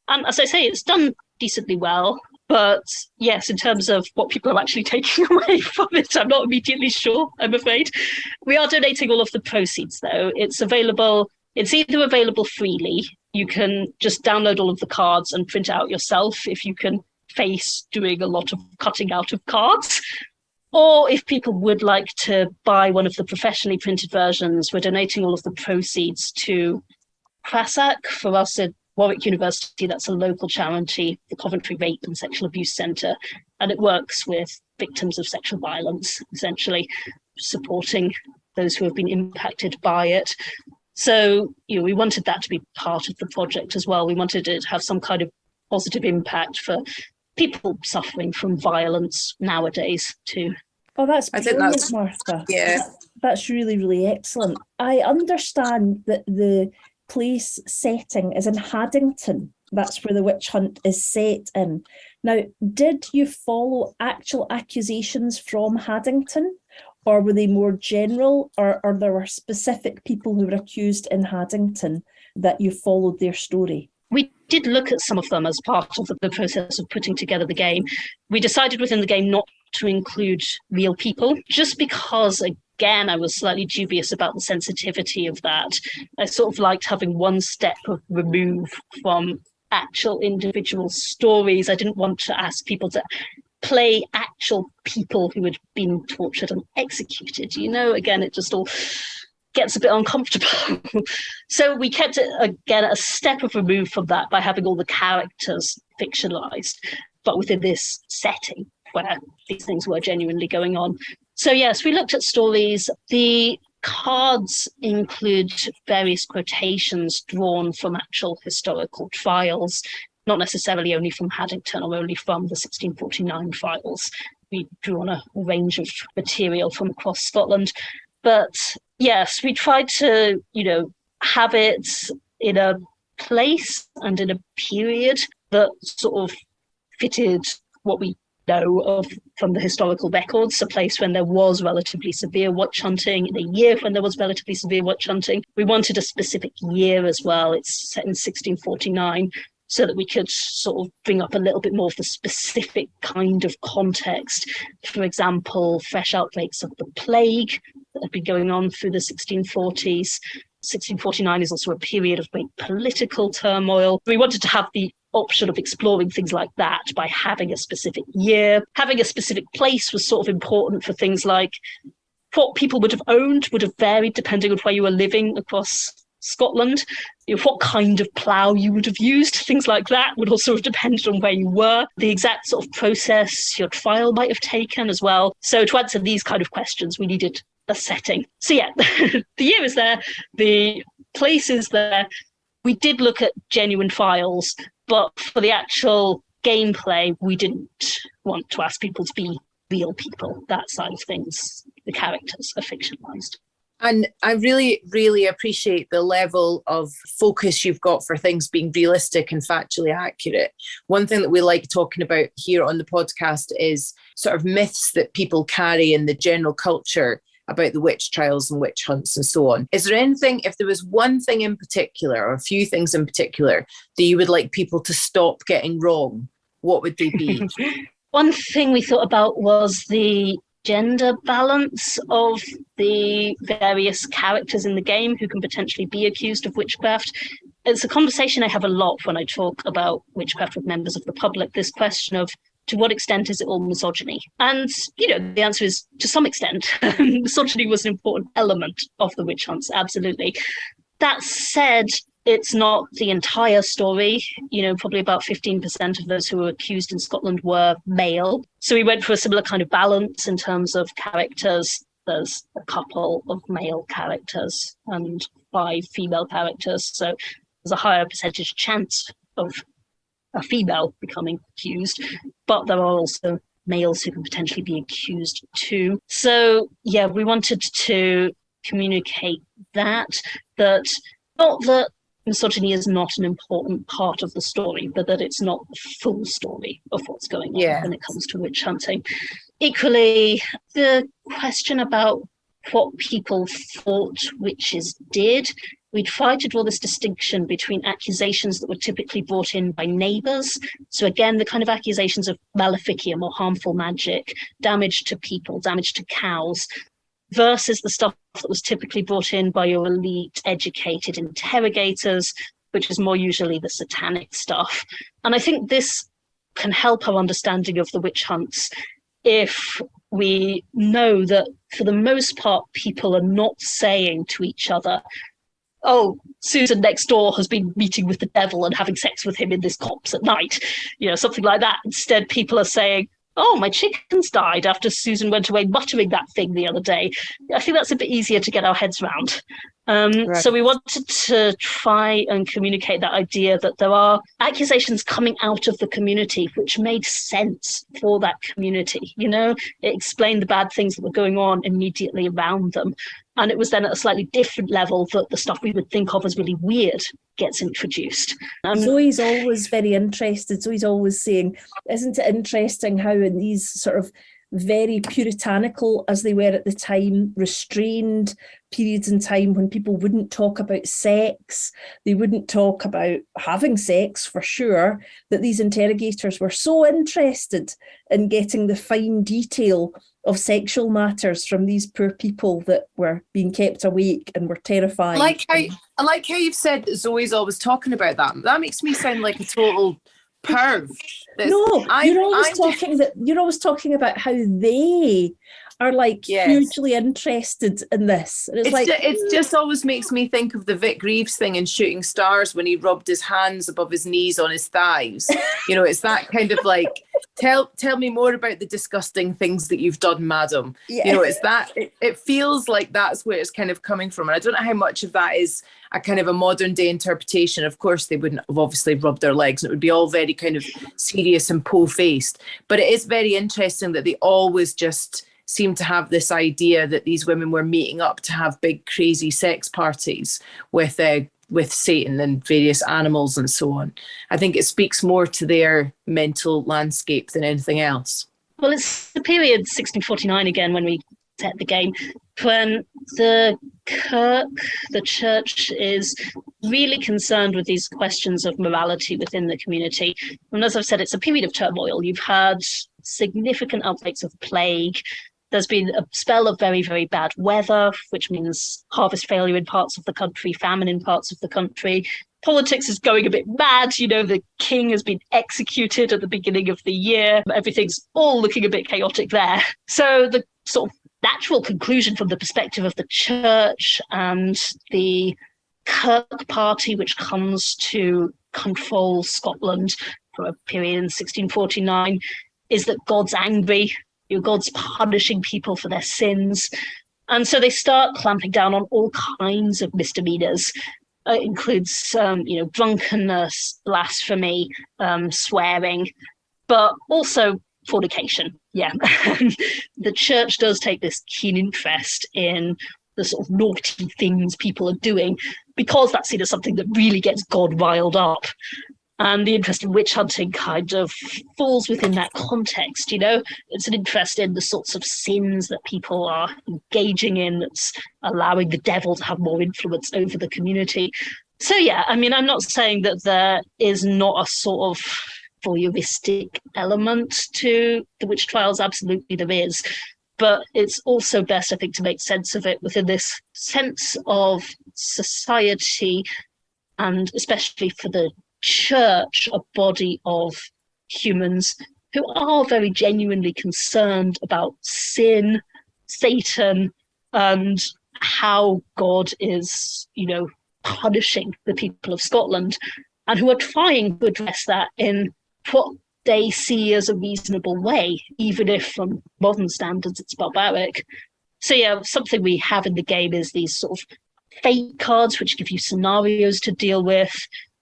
And as I say, it's done decently well. But yes, in terms of what people are actually taking away from it, I'm not immediately sure, I'm afraid. We are donating all of the proceeds, though. It's either available freely. You can just download all of the cards and print out yourself if you can face doing a lot of cutting out of cards. Or if people would like to buy one of the professionally printed versions, we're donating all of the proceeds to CRASAC. For us at Warwick University, that's a local charity, the Coventry Rape and Sexual Abuse Centre, and it works with victims of sexual violence, essentially supporting those who have been impacted by it. So, we wanted that to be part of the project as well. We wanted it to have some kind of positive impact for people suffering from violence nowadays too. Oh, that's brilliant, Martha. Yeah. That's really, really excellent. I understand that the place setting is in Haddington. That's where the witch hunt is set in. Now, did you follow actual accusations from Haddington, or were they more general, or there were specific people who were accused in Haddington that you followed their story? We did look at some of them as part of the process of putting together the game. We decided within the game not to include real people, just because, again, I was slightly dubious about the sensitivity of that. I sort of liked having one step of remove from actual individual stories. I didn't want to ask people to play actual people who had been tortured and executed. Again, it just all gets a bit uncomfortable. So we kept it, again, a step of remove from that by having all the characters fictionalized, but within this setting where these things were genuinely going on. So yes, we looked at stories. The cards include various quotations drawn from actual historical trials, not necessarily only from Haddington or only from the 1649 files. We drew on a range of material from across Scotland. But yes, we tried to, have it in a place and in a period that sort of fitted what we know of from the historical records, a place when there was relatively severe witch hunting, in a year when there was relatively severe witch hunting. We wanted a specific year as well. It's set in 1649, so that we could sort of bring up a little bit more of the specific kind of context. For example, fresh outbreaks of the plague that had been going on through the 1640s. 1649 is also a period of great political turmoil. We wanted to have the option of exploring things like that by having a specific year. Having a specific place was sort of important for things like what people would have owned would have varied depending on where you were living across Scotland. What kind of plough you would have used, things like that would also have depended on where you were. The exact sort of process your trial might have taken as well. So to answer these kind of questions, we needed a setting. So yeah, the year is there, the place is there. We did look at genuine files, but for the actual gameplay, we didn't want to ask people to be real people. That side of things, the characters are fictionalized. And I really, really appreciate the level of focus you've got for things being realistic and factually accurate. One thing that we like talking about here on the podcast is sort of myths that people carry in the general culture about the witch trials and witch hunts and so on. Is there anything, if there was one thing in particular or a few things in particular that you would like people to stop getting wrong, what would they be? One thing we thought about was the gender balance of the various characters in the game who can potentially be accused of witchcraft. It's a conversation I have a lot when I talk about witchcraft with members of the public, this question of to what extent is it all misogyny? And, the answer is to some extent. Misogyny was an important element of the witch hunts, absolutely. That said, it's not the entire story. Probably about 15% of those who were accused in Scotland were male. So we went for a similar kind of balance in terms of characters. There's a couple of male characters and 5 female characters. So there's a higher percentage chance of a female becoming accused, but there are also males who can potentially be accused too. So yeah, we wanted to communicate that not that misogyny is not an important part of the story, but that it's not the full story of what's going on when it comes to witch hunting. Equally, the question about what people thought witches did, we tried to draw this distinction between accusations that were typically brought in by neighbours. So again, the kind of accusations of maleficium or harmful magic, damage to people, damage to cows, versus the stuff that was typically brought in by your elite, educated interrogators, which is more usually the satanic stuff. And I think this can help our understanding of the witch hunts if we know that for the most part, people are not saying to each other, oh, Susan next door has been meeting with the devil and having sex with him in this copse at night, something like that. Instead, people are saying, oh, my chickens died after Susan went away muttering that thing the other day. I think that's a bit easier to get our heads around. Right. So we wanted to try and communicate that idea that there are accusations coming out of the community which made sense for that community. It explained the bad things that were going on immediately around them. And it was then at a slightly different level that the stuff we would think of as really weird gets introduced. Zoe's always very interested. Zoe's always saying, isn't it interesting how in these sort of very puritanical, as they were at the time, restrained periods in time when people wouldn't talk about sex, they wouldn't talk about having sex for sure, that these interrogators were so interested in getting the fine detail of sexual matters from these poor people that were being kept awake and were terrified. I like how you've said that Zoe's always talking about that. That makes me sound like a total perv. You're always talking about how they are hugely interested in this. And it just always makes me think of the Vic Reeves thing in Shooting Stars when he rubbed his hands above his knees on his thighs. It's that kind of tell me more about the disgusting things that you've done, madam. Yeah. It's that it feels like that's where it's kind of coming from. And I don't know how much of that is a kind of a modern day interpretation. Of course, they wouldn't have obviously rubbed their legs. It would be all very kind of serious and po-faced. But it is very interesting that they always just seem to have this idea that these women were meeting up to have big crazy sex parties with Satan and various animals and so on. I think it speaks more to their mental landscape than anything else. Well, it's the period 1649 again when we set the game, when the church is really concerned with these questions of morality within the community. And as I've said, it's a period of turmoil. You've had significant outbreaks of plague. There's been a spell of very, very bad weather, which means harvest failure in parts of the country, famine in parts of the country. Politics is going a bit mad. The king has been executed at the beginning of the year. Everything's all looking a bit chaotic there. So the sort of natural conclusion from the perspective of the church and the Kirk party, which comes to control Scotland for a period in 1649, is that God's angry. God's punishing people for their sins. And so they start clamping down on all kinds of misdemeanors. It includes, drunkenness, blasphemy, swearing, but also fornication. Yeah. The church does take this keen interest in the sort of naughty things people are doing because that's seen as something that really gets God riled up. And the interest in witch hunting kind of falls within that context, It's an interest in the sorts of sins that people are engaging in that's allowing the devil to have more influence over the community. So, yeah, I'm not saying that there is not a sort of voyeuristic element to the witch trials. Absolutely there is. but it's also best, I think, to make sense of it within this sense of society, and especially for the church, a body of humans who are very genuinely concerned about sin, Satan, and how God is, punishing the people of Scotland, and who are trying to address that in what they see as a reasonable way, even if from modern standards it's barbaric. So yeah, something we have in the game is these sort of fate cards, which give you scenarios to deal with,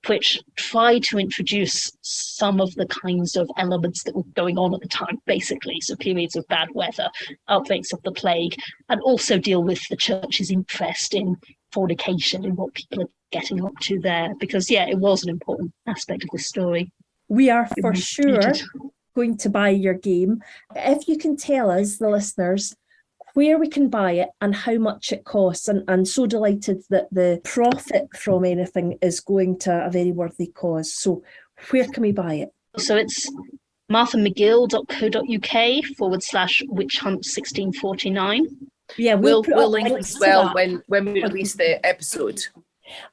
which try to introduce some of the kinds of elements that were going on at the time, basically. So periods of bad weather, outbreaks of the plague, and also deal with the church's interest in fornication and what people are getting up to there. Because, yeah, it was an important aspect of the story. We are for sure going to buy your game. If you can tell us, the listeners, where we can buy it and how much it costs, and so delighted that the profit from anything is going to a very worthy cause. So where can we buy it? So it's marthamcgill.co.uk/witchhunt1649. Yeah, we'll link as well when we release the episode.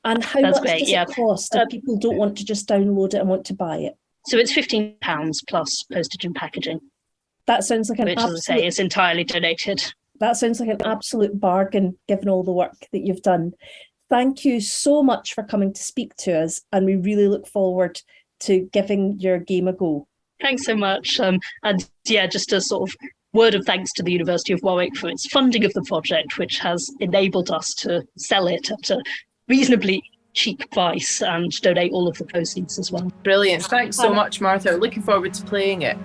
And how much does it cost if people don't want to just download it and want to buy it? So it's £15 plus postage and packaging. That sounds like which, as I say, is entirely donated. That sounds like an absolute bargain, given all the work that you've done. Thank you so much for coming to speak to us, and we really look forward to giving your game a go. Thanks so much. And yeah, just a sort of word of thanks to the University of Warwick for its funding of the project, which has enabled us to sell it at a reasonably cheap price and donate all of the proceeds as well. Brilliant. Thanks so much, Martha. Looking forward to playing it.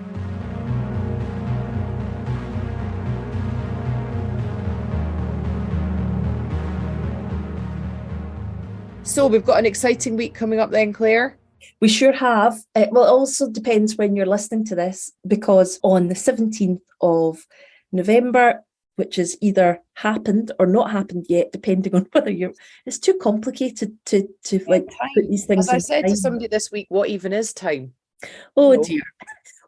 So we've got an exciting week coming up then, Claire. We sure have. Well, it also depends when you're listening to this, because on the 17th of November, which is either happened or not happened yet, depending on whether you're... It's too complicated to like put these things in. As I said to somebody this week, what even is time? Oh dear.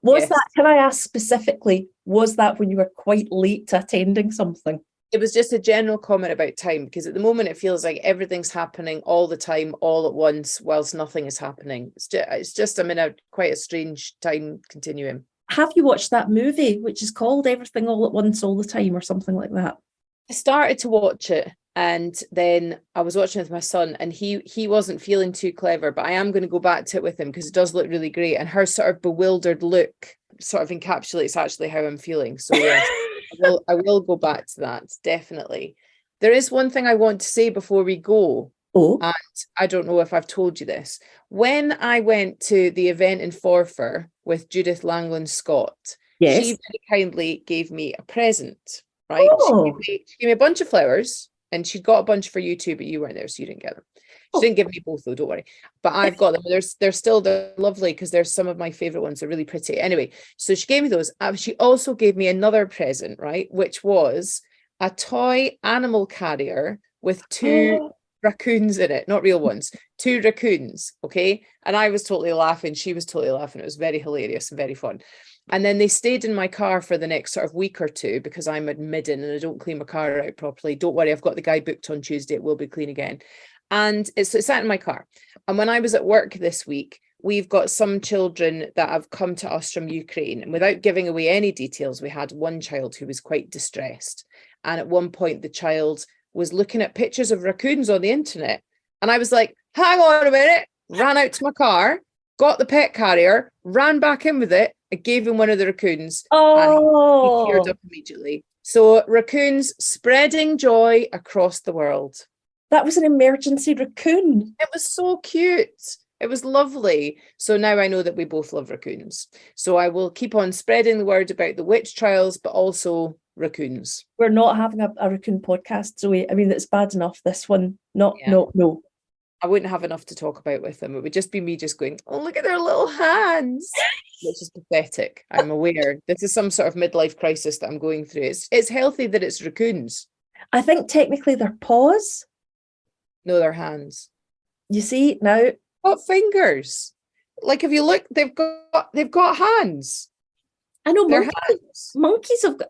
Was that, can I ask specifically, was that when you were quite late to attending something? It was just a general comment about time, because at the moment it feels like everything's happening all the time, all at once, whilst nothing is happening. It's just I'm in quite a strange time continuum. Have you watched that movie, which is called Everything All at Once All the Time, or something like that? I started to watch it, and then I was watching it with my son, and he wasn't feeling too clever, but I am going to go back to it with him because it does look really great, and her sort of bewildered look sort of encapsulates actually how I'm feeling. So yes. I will go back to that, definitely. There is one thing I want to say before we go. Oh. And I don't know if I've told you this. When I went to the event in Forfar with Judith Langland Scott, yes, she very kindly gave me a present, right? Oh. She gave me a bunch of flowers, and she'd got a bunch for you too, but you weren't there, so you didn't get them. She didn't give me both though, don't worry. But I've got them. They're lovely because they're some of my favourite ones. They're really pretty. Anyway, so she gave me those. She also gave me another present, right? Which was a toy animal carrier with two raccoons in it. Not real ones. 2 raccoons, okay? And I was totally laughing. She was totally laughing. It was very hilarious and very fun. And then they stayed in my car for the next sort of week or two because I'm admitting and I don't clean my car out properly. Don't worry, I've got the guy booked on Tuesday. It will be clean again. And it sat in my car. And when I was at work this week, we've got some children that have come to us from Ukraine. And without giving away any details, we had one child who was quite distressed. And at one point, the child was looking at pictures of raccoons on the internet. And I was like, hang on a minute, ran out to my car, got the pet carrier, ran back in with it, and gave him one of the raccoons. Oh. And he teared up immediately. So raccoons spreading joy across the world. That was an emergency raccoon. It was so cute. It was lovely. So now I know that we both love raccoons. So I will keep on spreading the word about the witch trials, but also raccoons. We're not having a raccoon podcast, Zoe. I mean, it's bad enough, this one. No. I wouldn't have enough to talk about with them. It would just be me just going, oh, look at their little hands, which is pathetic. I'm aware. This is some sort of midlife crisis that I'm going through. It's healthy that it's raccoons. I think technically they're paws. No, they're hands. You see now. What fingers? Like if you look, they've got hands. I know hands. Monkeys have got.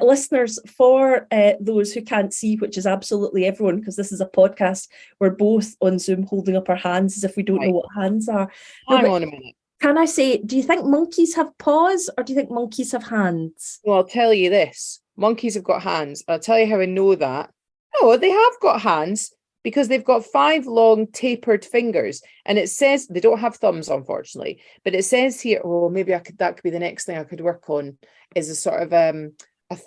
Listeners, for those who can't see, which is absolutely everyone, because this is a podcast, we're both on Zoom holding up our hands as if we don't know what hands are. Hang on a minute. Can I say, do you think monkeys have paws or do you think monkeys have hands? Well, I'll tell you this. Monkeys have got hands. I'll tell you how I know that. No, they have got hands because they've got 5 long tapered fingers. And it says, they don't have thumbs, unfortunately, but it says here, maybe that could be the next thing I could work on, is a sort of a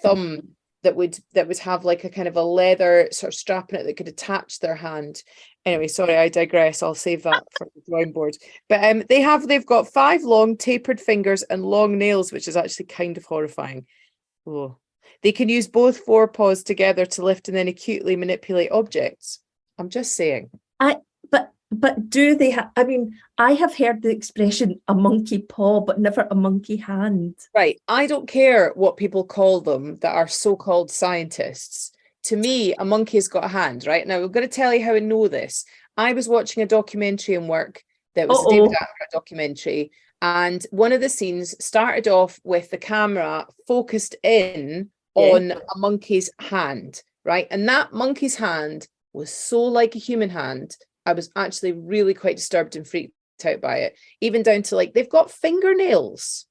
thumb that would have like a kind of a leather sort of strap in it that could attach their hand. Anyway, sorry, I digress. I'll save that for the drawing board. But they've got 5 long tapered fingers and long nails, which is actually kind of horrifying. Oh. They can use both forepaws together to lift and then acutely manipulate objects. I'm just saying. But do they have, I mean, I have heard the expression a monkey paw, but never a monkey hand. Right. I don't care what people call them that are so-called scientists. To me, a monkey has got a hand, right? Now, I'm going to tell you how I know this. I was watching a documentary in work that was a David Attenborough documentary. And one of the scenes started off with the camera focused in on a monkey's hand, right? And that monkey's hand was so like a human hand. I was actually really quite disturbed and freaked out by it, even down to like, they've got fingernails,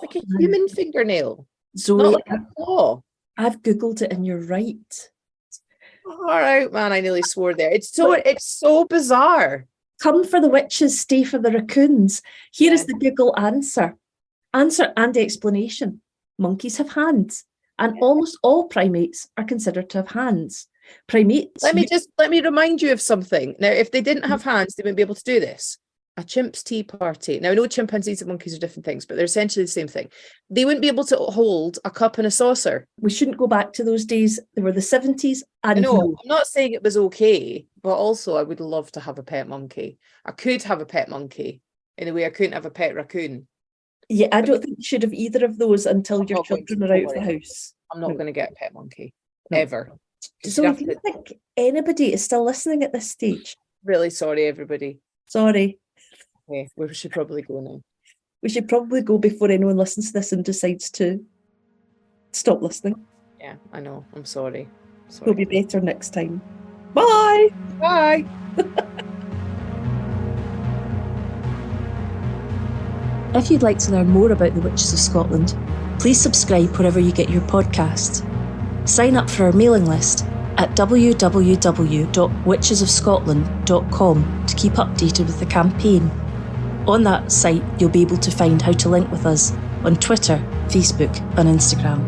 like a human fingernail, Zoe, not like a claw. I've Googled it and you're right. All right, man, I nearly swore there. It's so bizarre. Come for the witches, stay for the raccoons. Here is the Google answer and explanation. Monkeys have hands, and almost all primates are considered to have hands. Primates. Let me remind you of something. Now, if they didn't have hands, they wouldn't be able to do this. A chimp's tea party. Now, I know chimpanzees and monkeys are different things, but they're essentially the same thing. They wouldn't be able to hold a cup and a saucer. We shouldn't go back to those days. They were the 70s. And I know, I'm not saying it was okay, but also I would love to have a pet monkey. I could have a pet monkey in the way I couldn't have a pet raccoon. Yeah, I don't think you should have either of those until your children are out of the house. I'm not going to get a pet monkey, ever. So if you think anybody is still listening at this stage. Really sorry, everybody. Sorry. Okay, we should probably go now. We should probably go before anyone listens to this and decides to stop listening. Yeah, I know. I'm sorry. We'll be better next time. Bye. Bye. If you'd like to learn more about the Witches of Scotland, please subscribe wherever you get your podcasts. Sign up for our mailing list at www.witchesofscotland.com to keep updated with the campaign. On that site, you'll be able to find how to link with us on Twitter, Facebook and Instagram.